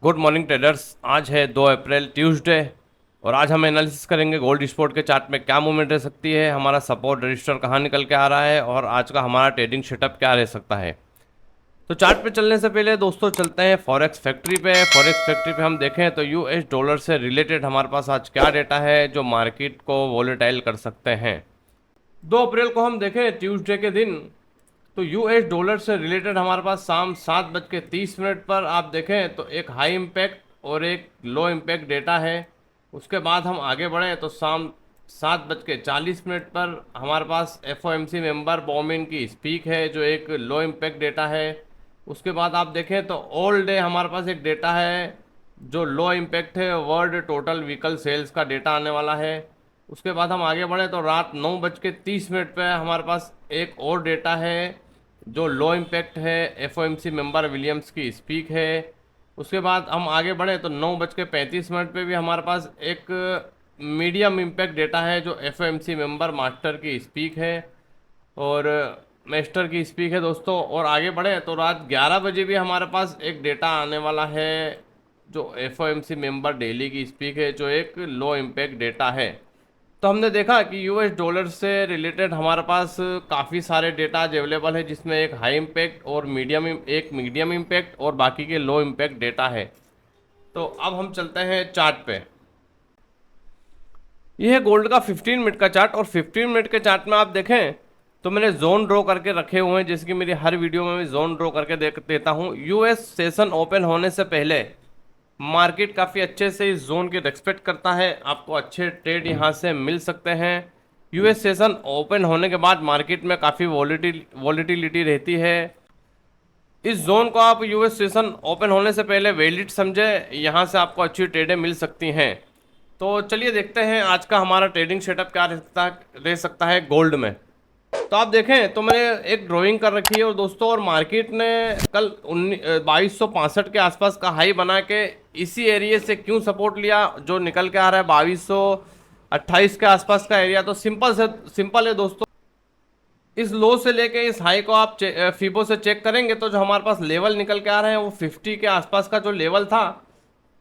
Good morning traders. आज है 2 अप्रैल Tuesday और आज हम एनालिसिस करेंगे गोल्ड स्पॉट के चार्ट में क्या मूवमेंट रह सकती है, हमारा सपोर्ट रजिस्टर कहाँ निकल के आ रहा है और आज का हमारा ट्रेडिंग सेटअप क्या रह सकता है। तो चार्ट पे चलने से पहले दोस्तों चलते हैं फॉरेक्स फैक्ट्री पे। फॉरेक्स फैक्ट्री पे हम देखें तो यूएस डॉलर से रिलेटेड हमारे पास आज क्या डेटा है जो मार्केट को वॉलेटाइल कर सकते हैं। 2 अप्रैल को हम देखें ट्यूसडे के दिन तो यूएस डॉलर से रिलेटेड हमारे पास शाम 7:30 पर आप देखें तो एक हाई इम्पैक्ट और एक लो इम्पैक्ट डेटा है। उसके बाद हम आगे बढ़ें तो शाम 7:40 पर हमारे पास एफओएमसी मेंबर बॉमिन की स्पीक है जो एक लो इम्पैक्ट डेटा है। उसके बाद आप देखें तो ऑल डे हमारे पास एक डेटा है जो लो इम्पैक्ट है, वर्ल्ड टोटल व्हीकल सेल्स का डेटा आने वाला है। उसके बाद हम आगे बढ़ें तो रात 9:30 पे हमारे पास एक और डेटा है जो लो इम्पैक्ट है, एफओएमसी मेंबर विलियम्स की स्पीक है। उसके बाद हम आगे बढ़े तो 9:35 पे भी हमारे पास एक मीडियम इम्पैक्ट डेटा है जो एफओएमसी मेंबर मास्टर की स्पीक है और मास्टर की स्पीक है दोस्तों। और आगे बढ़े तो रात 11 बजे भी हमारे पास एक डेटा आने वाला है जो एफओएमसी मेंबर डेली की स्पीक है जो एक लो इम्पैक्ट डेटा है। तो हमने देखा कि यूएस डॉलर से रिलेटेड हमारे पास काफ़ी सारे डेटा आज अवेलेबल है जिसमें एक हाई इम्पैक्ट और एक मीडियम इम्पैक्ट और बाकी के लो इम्पैक्ट डेटा है। तो अब हम चलते हैं चार्ट पे। यह है गोल्ड का 15 मिनट का चार्ट और 15 मिनट के चार्ट में आप देखें तो मैंने जोन ड्रॉ करके रखे हुए हैं, जैसे कि मेरी हर वीडियो में मैं जोन ड्रॉ करके देता हूँ। यूएस सेशन ओपन होने से पहले मार्केट काफ़ी अच्छे से इस जोन की रिस्पेक्ट करता है, आपको अच्छे ट्रेड यहाँ से मिल सकते हैं। यूएस सेशन ओपन होने के बाद मार्केट में काफ़ी वॉलीटिलिटी रहती है। इस जोन को आप यूएस सेशन ओपन होने से पहले वैलिड समझे, यहाँ से आपको अच्छी ट्रेडें मिल सकती हैं। तो चलिए देखते हैं आज का हमारा ट्रेडिंग सेटअप क्या रह सकता है गोल्ड में। तो आप देखें तो मैंने एक ड्राइंग कर रखी है और दोस्तों और मार्केट ने कल 2265 के आसपास का हाई बना के इसी एरिया से क्यों सपोर्ट लिया जो निकल के आ रहा है 2228 के आसपास का एरिया। तो सिंपल है दोस्तों, इस लो से लेके इस हाई को आप फीबो से चेक करेंगे तो जो हमारे पास लेवल निकल के आ रहे हैं वो 50 के आसपास का जो लेवल था,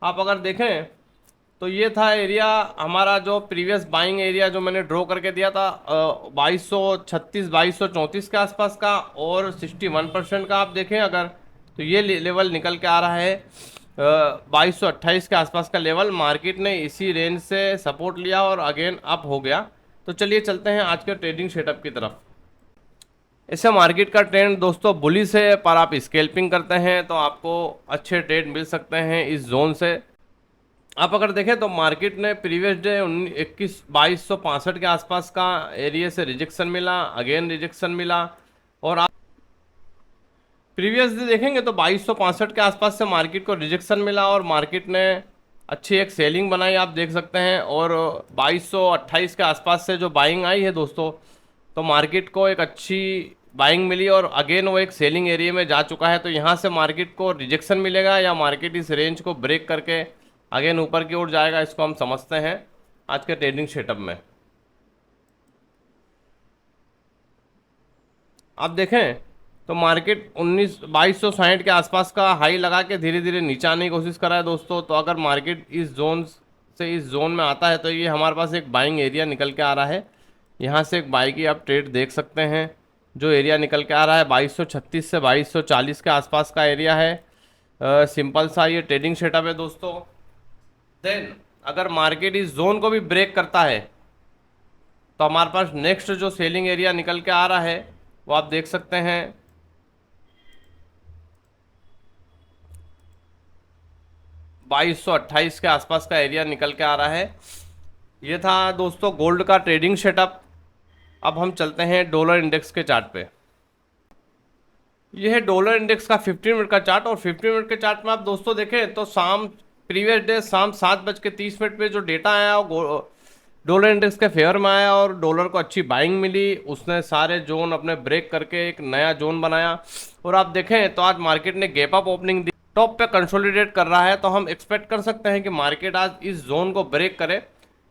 आप अगर देखें तो ये था एरिया हमारा जो प्रीवियस बाइंग एरिया जो मैंने ड्रॉ करके दिया था 2236 2234 के आसपास का और 61% का आप देखें अगर तो ये लेवल निकल के आ रहा है 2228 के आसपास का लेवल। मार्केट ने इसी रेंज से सपोर्ट लिया और अगेन अप हो गया। तो चलिए चलते हैं आज के ट्रेडिंग सेटअप की तरफ। ऐसे मार्केट का ट्रेंड दोस्तों बुलिश है, पर आप स्कैल्पिंग करते हैं तो आपको अच्छे ट्रेड मिल सकते हैं इस जोन से। आप अगर देखें तो मार्केट ने प्रीवियस डे 2265 के आसपास का एरिया से रिजेक्शन मिला, अगेन रिजेक्शन मिला और आप प्रीवियस डे देखेंगे तो 2265 के आसपास से मार्केट को रिजेक्शन मिला और मार्केट ने अच्छी एक सेलिंग बनाई, आप देख सकते हैं। और 2228 के आसपास से जो बाइंग आई है दोस्तों तो मार्केट को एक अच्छी बाइंग मिली और अगेन वो एक सेलिंग एरिया में जा चुका है। तो यहाँ से मार्केट को रिजेक्शन मिलेगा या मार्केट इस रेंज को ब्रेक करके अगेन ऊपर की ओर जाएगा, इसको हम समझते हैं आज के ट्रेडिंग सेटअप में। आप देखें तो मार्केट 2260 के आसपास का हाई लगा के धीरे धीरे नीचे आने की कोशिश कर रहा है दोस्तों। तो अगर मार्केट इस जोन से इस जोन में आता है तो ये हमारे पास एक बाइंग एरिया निकल के आ रहा है। यहाँ से एक बाई की आप ट्रेड देख सकते हैं, जो एरिया निकल के आ रहा है 2236 से 2240 के आसपास का एरिया है। सिंपल सा ये ट्रेडिंग सेटअप है दोस्तों। देन अगर मार्केट इस जोन को भी ब्रेक करता है तो हमारे पास नेक्स्ट जो सेलिंग एरिया निकल के आ रहा है वो आप देख सकते हैं 2228 के आसपास का एरिया निकल के आ रहा है। ये था दोस्तों गोल्ड का ट्रेडिंग सेटअप। अब हम चलते हैं डॉलर इंडेक्स के चार्ट पे। यह है डॉलर इंडेक्स का 15 मिनट का चार्ट और 15 मिनट के चार्ट में आप दोस्तों देखें तो प्रीवियस डे शाम 7:30 पे जो डेटा आया वो डॉलर इंडेक्स के फेवर में आया और डॉलर को अच्छी बाइंग मिली। उसने सारे जोन अपने ब्रेक करके एक नया जोन बनाया और आप देखें तो आज मार्केट ने गैप अप ओपनिंग दी, टॉप पे कंसोलिडेट कर रहा है। तो हम एक्सपेक्ट कर सकते हैं कि मार्केट आज इस जोन को ब्रेक करे।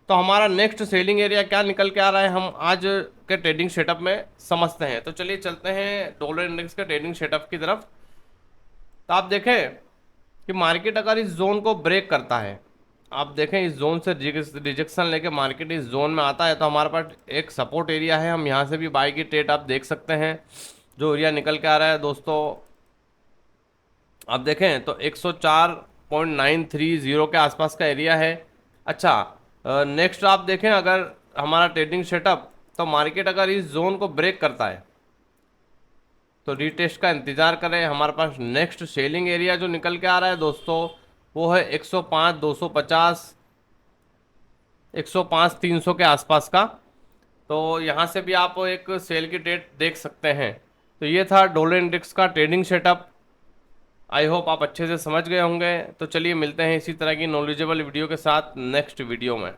तो हमारा नेक्स्ट सेलिंग एरिया क्या निकल के आ रहा है हम आज के ट्रेडिंग सेटअप में समझते हैं। तो चलिए चलते हैं डॉलर इंडेक्स के ट्रेडिंग सेटअप की तरफ। तो आप देखें कि मार्केट अगर इस जोन को ब्रेक करता है, आप देखें इस जोन से रिजेक्शन लेके मार्केट इस जोन में आता है तो हमारे पास एक सपोर्ट एरिया है, हम यहाँ से भी बाई की ट्रेड आप देख सकते हैं। जो एरिया निकल के आ रहा है दोस्तों, आप देखें तो 104.930 के आसपास का एरिया है। अच्छा, नेक्स्ट आप देखें अगर हमारा ट्रेडिंग सेटअप, तो मार्केट अगर इस जोन को ब्रेक करता है तो रीटेस्ट का इंतज़ार करें। हमारे पास नेक्स्ट सेलिंग एरिया जो निकल के आ रहा है दोस्तों, वो है 105-250, 105-300 के आसपास का। तो यहाँ से भी आप एक सेल की डेट देख सकते हैं। तो ये था डॉलर इंडेक्स का ट्रेडिंग सेटअप। आई होप आप अच्छे से समझ गए होंगे। तो चलिए मिलते हैं इसी तरह की नॉलेजेबल वीडियो के साथ नेक्स्ट वीडियो में।